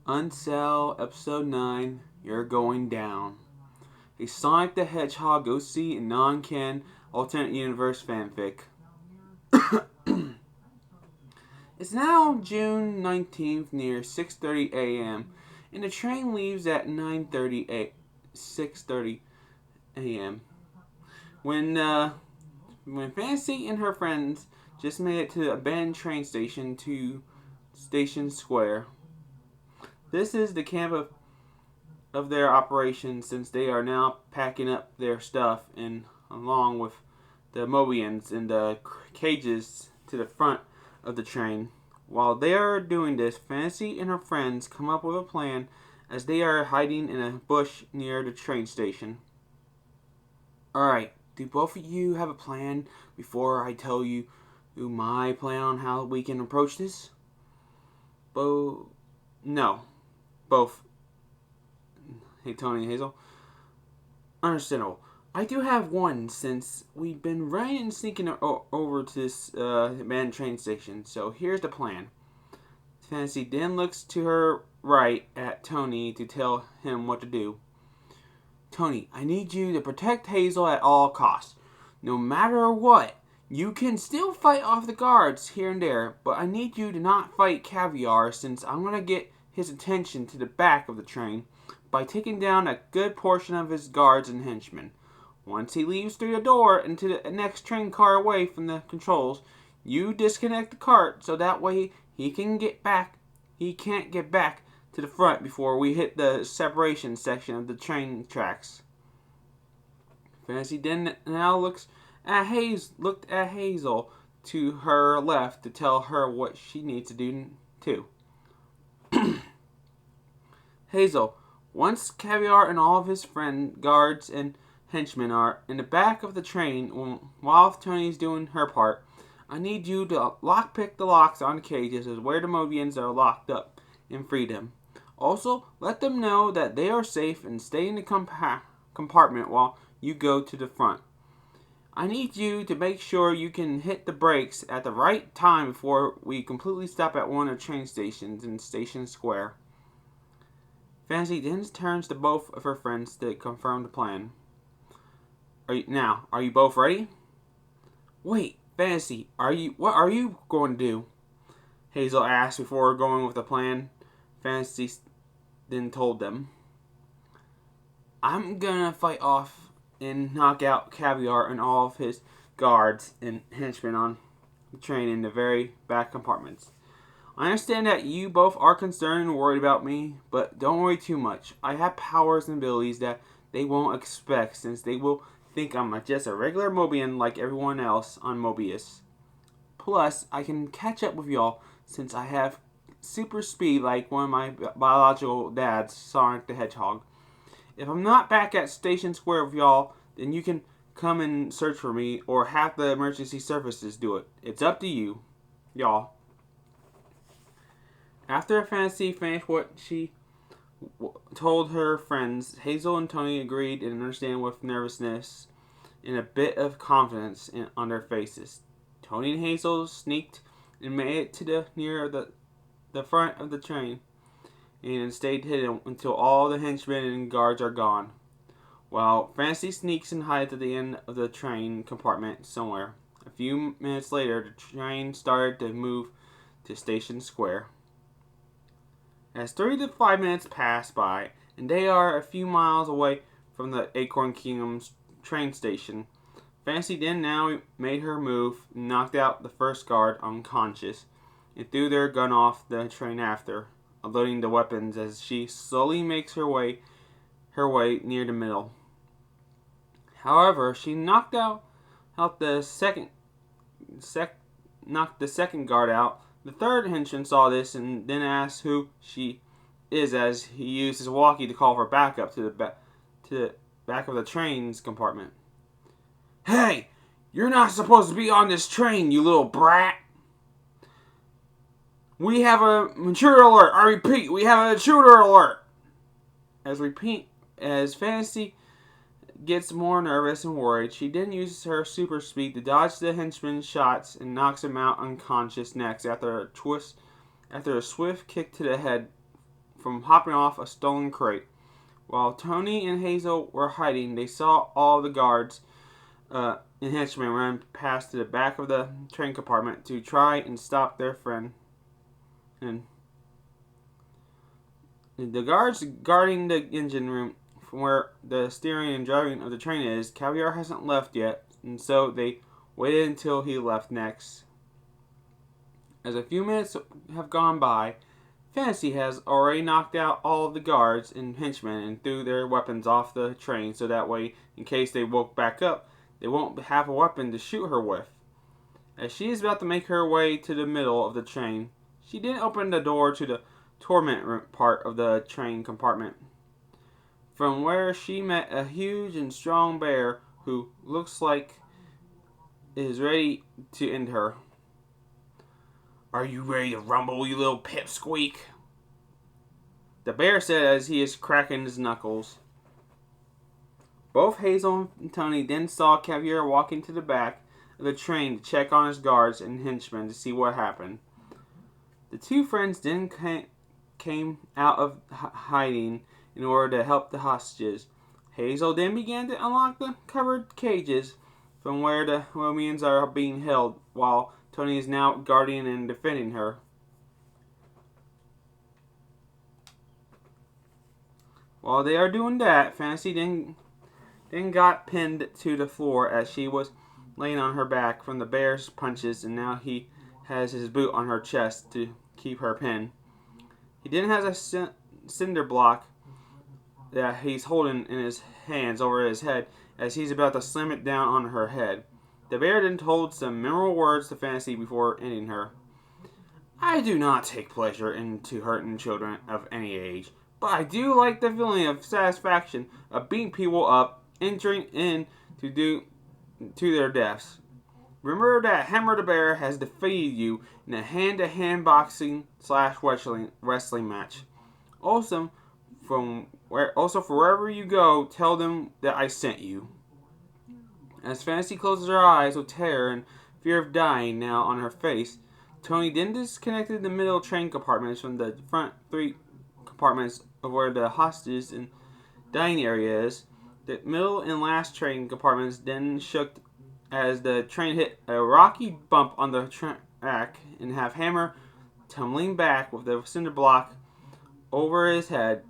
Uncell, Episode 9, You're Going Down. A Sonic the Hedgehog OC and non-canon alternate universe fanfic. It's now June 19th near 6:30 a.m. and the train leaves at 6:30 a.m. When Fantasee and her friends just made it to the abandoned train station to Station Square. This is the camp of their operation, since they are now packing up their stuff and along with the Mobians in the cages to the front of the train. While they are doing this, Fantasee and her friends come up with a plan as they are hiding in a bush near the train station. Alright, do both of you have a plan before I tell you my plan on how we can approach this? No. Both. Hey, Tony and Hazel. Understandable. I do have one, since we've been running and sneaking over to this abandoned train station. So here's the plan. Fantasy then looks to her right at Tony to tell him what to do. Tony, I need you to protect Hazel at all costs. No matter what, you can still fight off the guards here and there, but I need you to not fight Cavier, since I'm going to get his attention to the back of the train by taking down a good portion of his guards and henchmen. Once he leaves through the door into the next train car away from the controls, you disconnect the cart so that way he can't get back to the front before we hit the separation section of the train tracks. Fantasy then now looked at Hazel to her left to tell her what she needs to do too. Hazel, once Cavier and all of his friend guards and henchmen are in the back of the train while Tony's doing her part, I need you to lockpick the locks on the cages as where the Mobians are locked up and free them. Also, let them know that they are safe and stay in the compartment while you go to the front. I need you to make sure you can hit the brakes at the right time before we completely stop at one of the train stations in Station Square. Fantasy then turns to both of her friends to confirm the plan. Are you both ready? Wait, Fantasy, what are you going to do? Hazel asked before going with the plan. Fantasy then told them, I'm gonna fight off and knock out Cavier and all of his guards and henchmen on the train in the very back compartments. I understand that you both are concerned and worried about me, but don't worry too much. I have powers and abilities that they won't expect, since they will think I'm just a regular Mobian like everyone else on Mobius. Plus, I can catch up with y'all since I have super speed like one of my biological dads, Sonic the Hedgehog. If I'm not back at Station Square with y'all, then you can come and search for me or have the emergency services do it. It's up to you, y'all. After Fantasy finished what she told her friends, Hazel and Tony agreed and understand with nervousness and a bit of confidence on their faces. Tony and Hazel sneaked and made it to near the front of the train and stayed hidden until all the henchmen and guards are gone, while Fantasy sneaks and hides at the end of the train compartment somewhere. A few minutes later, the train started to move to Station Square. As 3 to 5 minutes pass by, and they are a few miles away from the Acorn Kingdom's train station, Fantasy then now made her move and knocked out the first guard unconscious and threw their gun off the train after, unloading the weapons as she slowly makes her way near the middle. However, she knocked the second guard out. The third henchman saw this and then asked who she is as he used his walkie to call for backup to the back of the train's compartment. Hey! You're not supposed to be on this train, you little brat! We have a intruder alert! I repeat, we have an intruder alert! As Fantasy gets more nervous and worried, she then uses her super speed to dodge the henchman's shots and knocks him out unconscious next after a swift kick to the head from hopping off a stolen crate. While Tony and Hazel were hiding, they saw all the guards and henchmen run past to the back of the train compartment to try and stop their friend. And the guards guarding the engine room from where the steering and driving of the train is, Cavier hasn't left yet, and so they waited until he left next. As a few minutes have gone by, Fantasee has already knocked out all of the guards and henchmen and threw their weapons off the train so that way, in case they woke back up, they won't have a weapon to shoot her with. As she is about to make her way to the middle of the train, she didn't open the door to the torment part of the train compartment, from where she met a huge and strong bear who looks like is ready to end her. "Are you ready to rumble, you little pipsqueak?" the bear said as he is cracking his knuckles. Both Hazel and Tony then saw Cavier walking to the back of the train to check on his guards and henchmen to see what happened. The two friends then came out of hiding in order to help the hostages. Hazel then began to unlock the covered cages from where the Romans are being held, while Tony is now guarding and defending her. While they are doing that, Fantasee then got pinned to the floor as she was laying on her back from the bear's punches, and now he has his boot on her chest to keep her pinned. He then has a cinder block that he's holding in his hands over his head as he's about to slam it down on her head. The bear then told some memorable words to Fantasee before ending her. "I do not take pleasure in hurting children of any age, but I do like the feeling of satisfaction of beating people up, entering in to their deaths. Remember that Hammer the Bear has defeated you in a hand-to-hand boxing / wrestling match. Also, wherever you go, tell them that I sent you." As Fantasee closes her eyes with terror and fear of dying now on her face, Tony then disconnected the middle train compartments from the front three compartments of where the hostages and dining area is. The middle and last train compartments then shook as the train hit a rocky bump on the track and have Hammer tumbling back with the cinder block over his head.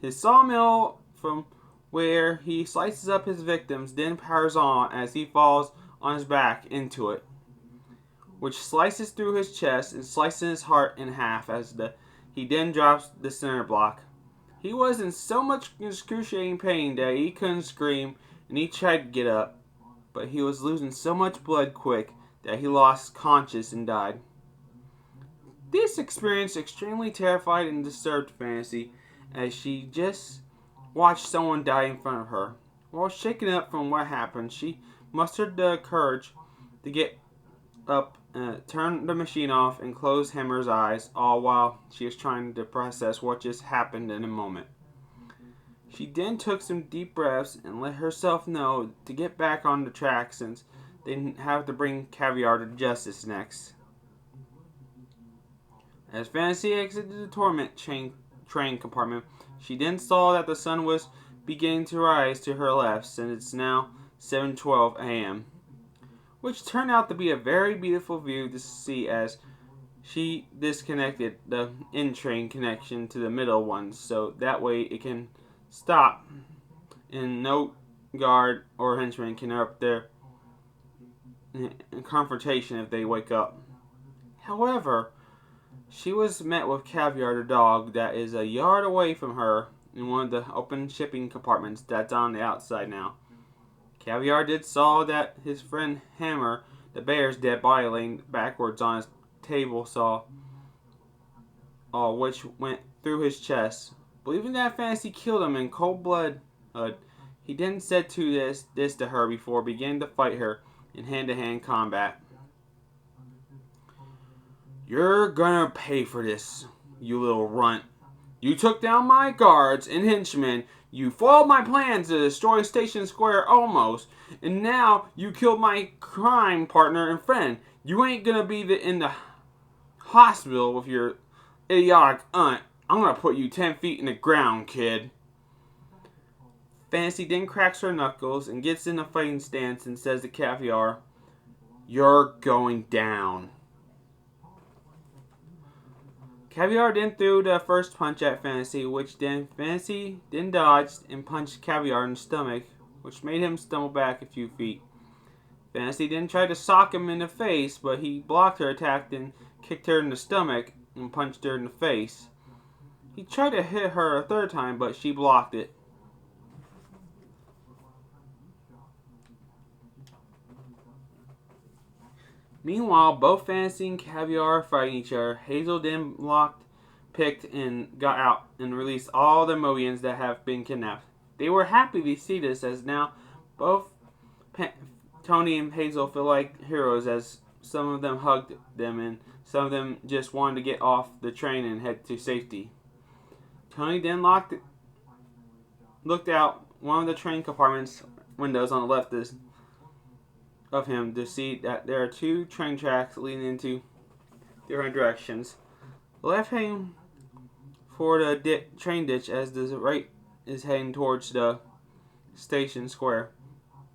His sawmill from where he slices up his victims then powers on as he falls on his back into it, which slices through his chest and slices his heart in half as he then drops the cinder block. He was in so much excruciating pain that he couldn't scream, and he tried to get up, but he was losing so much blood quick that he lost conscience and died. This experience extremely terrified and disturbed Fantasee as she just watched someone die in front of her. While shaken up from what happened, she mustered the courage to get up, turn the machine off, and close Hammer's eyes, all while she was trying to process what just happened in a moment. She then took some deep breaths and let herself know to get back on the track since they have to bring Cavier to justice next. As Fantasee exited the torment train compartment, she then saw that the sun was beginning to rise to her left since it's now 7:12 a.m., which turned out to be a very beautiful view to see as she disconnected the in-train connection to the middle one so that way it can stop and no guard or henchman can interrupt their confrontation if they wake up. However, she was met with Cavier the dog that is a yard away from her in one of the open shipping compartments that's on the outside now. Cavier did saw that his friend Hammer, the bear's dead body laying backwards on his table saw, which went through his chest. Believing that Fantasee killed him in cold blood, he then said this to her before beginning to fight her in hand-to-hand combat. "You're gonna pay for this, you little runt. You took down my guards and henchmen, you foiled my plans to destroy Station Square almost, and now you killed my crime partner and friend. You ain't gonna be in the hospital with your idiotic aunt. I'm gonna put you 10 feet in the ground, kid. Fantasy then cracks her knuckles and gets in a fighting stance and says to Cavier, "You're going down." Cavier then threw the first punch at Fantasy, which then Fantasy then dodged and punched Cavier in the stomach, which made him stumble back a few feet. Fantasy then tried to sock him in the face, but he blocked her attack and kicked her in the stomach and punched her in the face. He tried to hit her a third time, but she blocked it. Meanwhile, both Fantasy and Cavier are fighting each other. Hazel then picked, and got out and released all the Mobians that have been kidnapped. They were happy to see this, as now both Tony and Hazel feel like heroes, as some of them hugged them and some of them just wanted to get off the train and head to safety. Tony then looked out one of the train compartment's windows on the left of him to see that there are 2 train tracks leading into different directions. The left heading for the train ditch, as the right is heading towards the station square.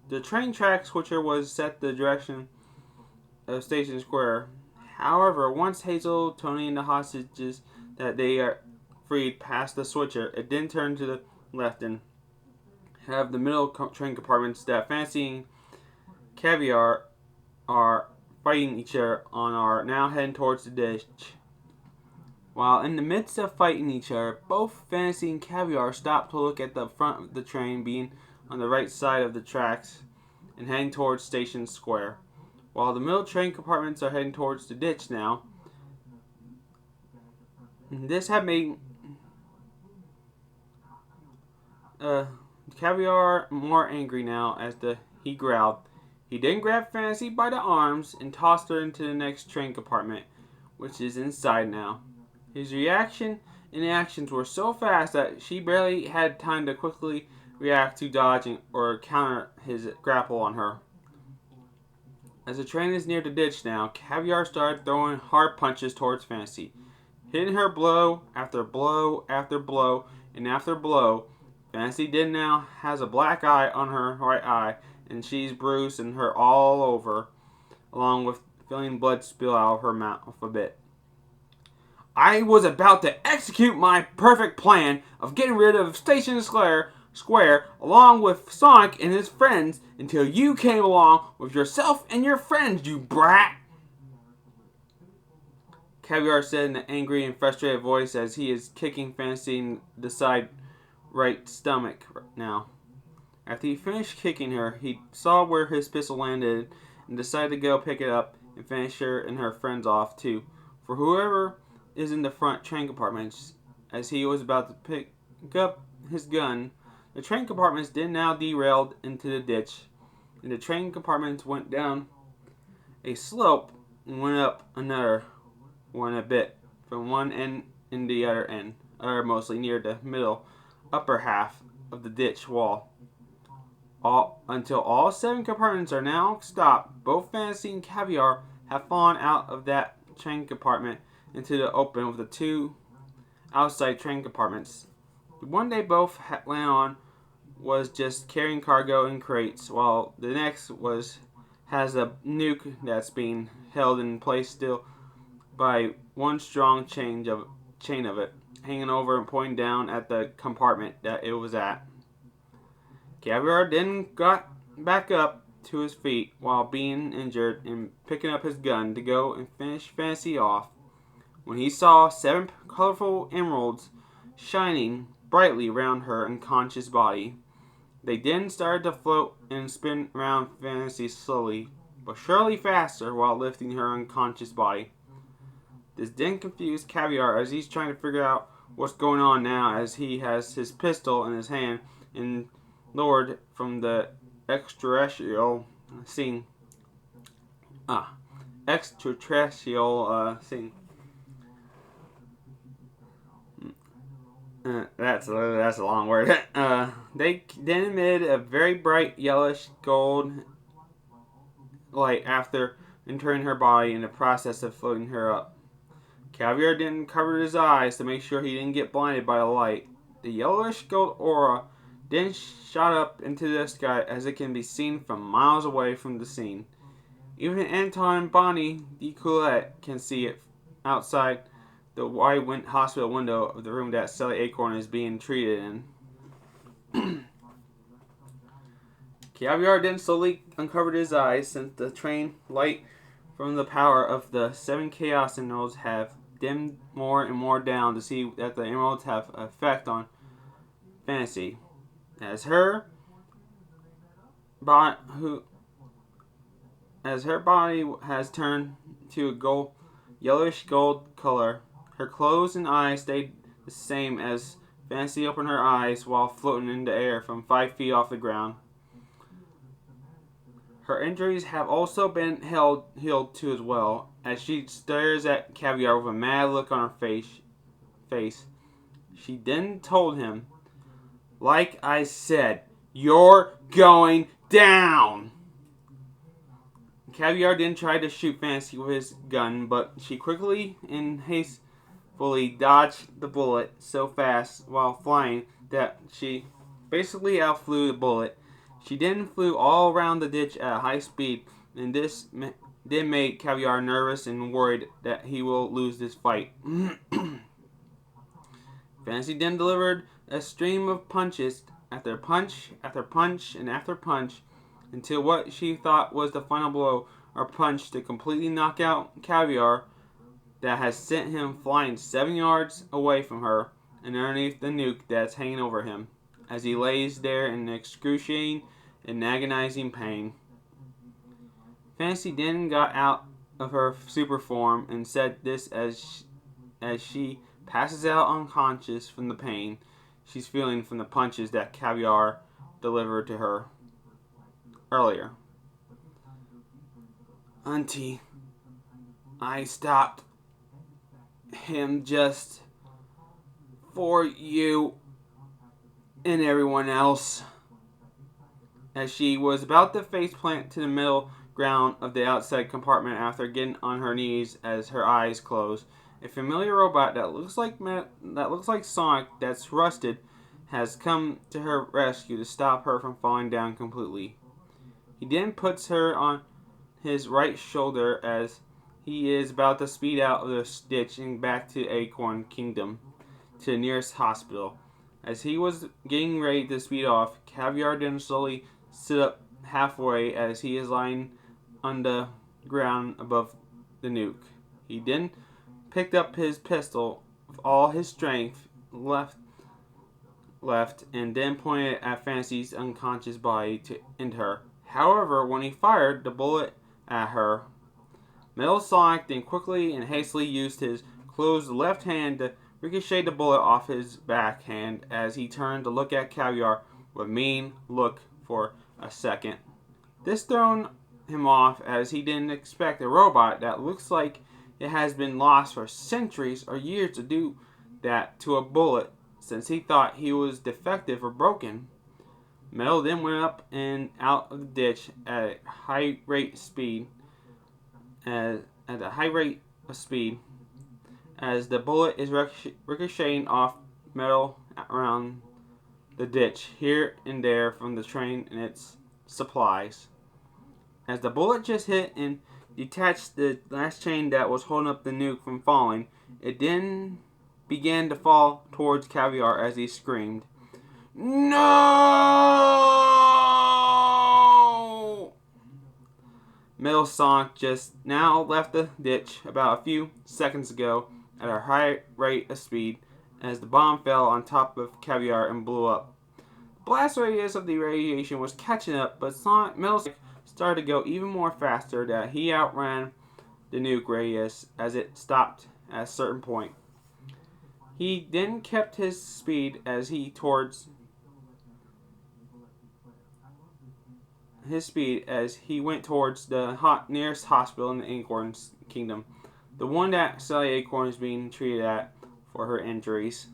The train track switcher was set the direction of Station Square. However, once Hazel, Tony, and the hostages that they are freed past the switcher, it then turned to the left and have the middle train compartments that Fantasy and Cavier are fighting each other on are now heading towards the ditch. While in the midst of fighting each other, both Fantasy and Cavier stopped to look at the front of the train being on the right side of the tracks and heading towards Station Square. While the middle train compartments are heading towards the ditch now. This had made Cavier more angry now, as he growled. He then grabbed Fantasy by the arms and tossed her into the next train compartment, which is inside now. His reaction and actions were so fast that she barely had time to quickly react to dodging or counter his grapple on her. As the train is near the ditch now, Cavier started throwing hard punches towards Fantasy, hitting her blow after blow after blow and after blow. Fantasy then now has a black eye on her right eye, and she's bruised and hurt all over, along with feeling blood spill out of her mouth a bit. I was about to execute my perfect plan of getting rid of Station Square along with Sonic and his friends until you came along with yourself and your friends, you brat! Cavier said in an angry and frustrated voice as he is kicking Fantasy in the side right stomach now. After he finished kicking her, he saw where his pistol landed and decided to go pick it up and finish her and her friends off too. For whoever is in the front train compartments, as he was about to pick up his gun, the train compartments then now derailed into the ditch, and the train compartments went down a slope and went up another one a bit from one end and the other end, or mostly near the middle upper half of the ditch wall. Until all 7 compartments are now stopped, both Fantasy and Cavier have fallen out of that train compartment into the open with the 2 outside train compartments. The one they both land on was just carrying cargo in crates, while the next has a nuke that's being held in place still by one strong chain of it, hanging over and pointing down at the compartment that it was at. Cavier then got back up to his feet while being injured and picking up his gun to go and finish Fantasy off, when he saw 7 colorful emeralds shining brightly around her unconscious body. They then started to float and spin around Fantasy slowly, but surely faster, while lifting her unconscious body. This then confused Cavier, as he's trying to figure out what's going on now, as he has his pistol in his hand and lowered from the extraterrestrial scene. That's a long word. They then emitted a very bright yellowish gold light after entering her body in the process of floating her up. Cavier then covered his eyes to make sure he didn't get blinded by the light. The yellowish gold aura then shot up into the sky as it can be seen from miles away from the scene. Even Anton and Bonnie DeCoulette can see it outside the wide hospital window of the room that Sally Acorn is being treated in. Cavier then slowly uncovered his eyes since the train light from the power of the 7 Chaos Emeralds have dimmed more and more down to see that the emeralds have an effect on Fantasee. As her body has turned to a yellowish gold color, her clothes and eyes stayed the same as Fantasee opened her eyes while floating in the air from 5 feet off the ground. Her injuries have also been healed too as well, as she stares at Cavier with a mad look on her face. She then told him, "Like I said, you're going down!" Cavier then tried to shoot Fantasee with his gun, but she quickly and hastily dodged the bullet so fast while flying that she basically outflew the bullet. She then flew all around the ditch at a high speed, and this then made Cavier nervous and worried that he will lose this fight. Fantasee then delivered a stream of punches after punch after punch and after punch until what she thought was the final blow or punch to completely knock out Cavier that has sent him flying 7 yards away from her and underneath the nuke that's hanging over him as he lays there in excruciating and agonizing pain. Fantasee then got out of her super form and said this as she passes out unconscious from the pain she's feeling from the punches that Cavier delivered to her earlier. "Auntie, I stopped him just for you and everyone else." As she was about to face plant to the middle ground of the outside compartment after getting on her knees as her eyes closed, a familiar robot that looks like Sonic that's rusted has come to her rescue to stop her from falling down completely. He then puts her on his right shoulder as he is about to speed out of the ditch and back to Acorn Kingdom to the nearest hospital. As he was getting ready to speed off, Cavier then slowly stood up halfway as he is lying on the ground above the nuke. He then picked up his pistol with all his strength left and then pointed it at Fantasee's unconscious body to end her. However, when he fired the bullet at her, Metal Sonic then quickly and hastily used his closed left hand to ricochet the bullet off his backhand as he turned to look at Cavier with a mean look for a second. This threw him off as he didn't expect a robot that looks like it has been lost for centuries or years to do that to a bullet, since he thought he was defective or broken. Metal then went up and out of the ditch at a high rate of speed as the bullet is ricocheting off metal around the ditch here and there from the train and its supplies. As the bullet just hit and detached the last chain that was holding up the nuke from falling, it then began to fall towards Cavier as he screamed, "No!" Metal Sonic just now left the ditch about a few seconds ago at a high rate of speed as the bomb fell on top of Cavier and blew up. The blast radius of the radiation was catching up, but Metal Sonic started to go even more faster that he outran the nuke radius as it stopped at a certain point. He then kept his speed as he went towards the nearest hospital in the Acorn Kingdom, the one that Sally Acorn is being treated at for her injuries.